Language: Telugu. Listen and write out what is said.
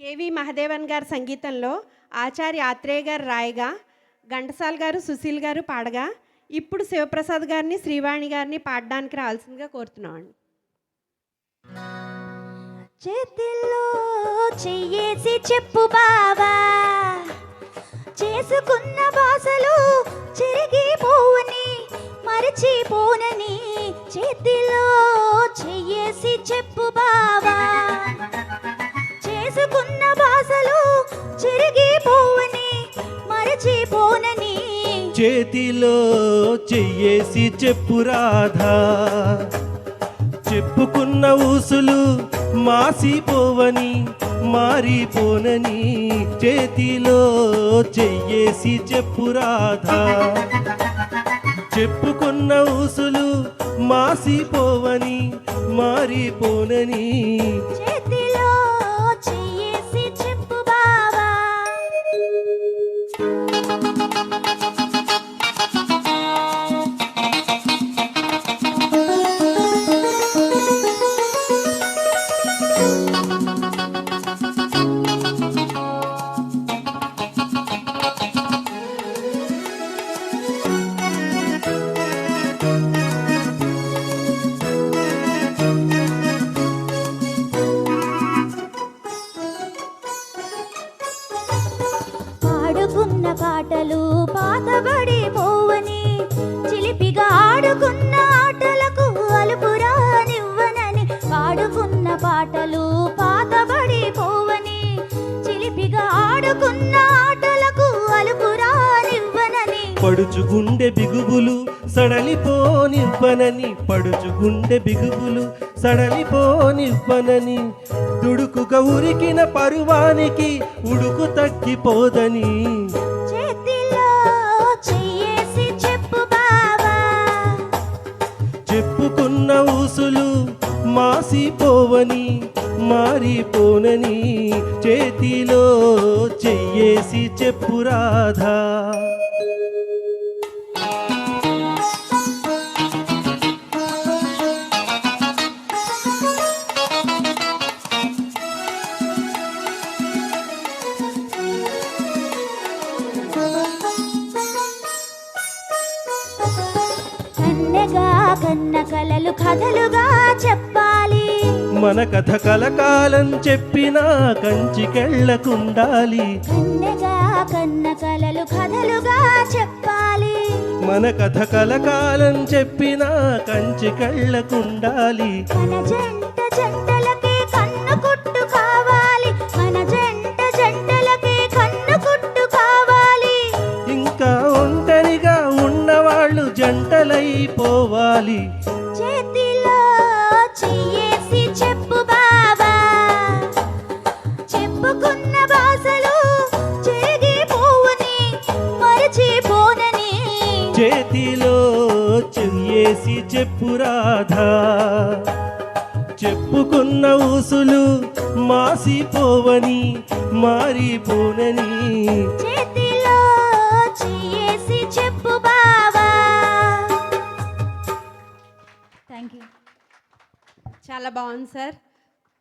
కేవి మహదేవన్ గారి సంగీతంలో ఆచార్య ఆత్రేయ గారు రాయగా, ఘంటసాల గారు సుశీల్ గారు పాడగా, ఇప్పుడు శివప్రసాద్ గారిని శ్రీవాణి గారిని పాడడానికి రావాల్సిందిగా కోరుతున్నామండి. చేతిలో చెయ్యేసి చెప్పు బావా, చేసుకున్న బాసలు చెరిగిపోవని మరచిపోనని. చేతిలో చెయ్యేసి చెప్పు బావా, చేసుకున్న బాసలు చెరిగిపోవని మరచిపోనని. చేతిలో చెయ్యేసి చెప్పు రాధా, చెప్పుకున్న ఊసులు మాసిపోవని మారిపోనని. చేతిలో చెయ్యేసి చెప్పు రాధా, చెప్పుకున్న ఊసులు మాసిపోవని మారిపోనని. చేతిలో చెయ్యేసి చెప్పు బావా. పాడుకున్న పాటలు పాతబడిపోవని, చిలిపిగా ఆడుకున్న ఆటలకు అలుపురానివ్వనని. పాడుకున్న పాటలు పాతబడిపోవని, చిలిపిగా ఆడుకున్న ఆటలకు అలుపురానివ్వనని. పడుచు గుండె బిగుబులు సడలిపోనివ్వనని, పడుచు గుండె బిగుబులు సడలిపోనివ్వనని. దుడుకుగా ఉరికిన పరువానికి ఉడుకు తగ్గిపోదని. చేతిలో చెయ్యేసి చెప్పు బావా, చెప్పుకున్న ఊసులు మాసిపోవని మారిపోనని. చేతిలో చెయ్యేసి చెప్పు రాధా. కన్నెగా కన్న కలలు కథలుగా చెప్పాలి. మన కథ కలకాలం చెప్పినా కంచికెళ్ళకుండాలి. కన్నెగా కన్న కలలు కథలుగా చెప్పాలి. మన కథ కలకాలం చెప్పినా కంచికెళ్ళకుండాలి. మన జంట జంటలకే కన్ను కుట్టు కావాలి. మన జంట జంటలకే కన్ను కుట్టు కావాలి. ఇంకా ఒంటరిగా ఉన్నవాళ్ళు జంటలైపోవాలి. చేతిలో చెయ్యేసి చెప్పు బావా, చెప్పుకున్న బాసలు చెరిగిపోవని మరచిపోనని. చేతిలో చెయ్యేసి చెప్పు రాధా, చెప్పుకున్న ఊసులు మాసిపోవని మారిపోనని. చేతిలో చెయ్యేసి చెప్పు బావా. Thank you. చాలా బాగుంది సార్.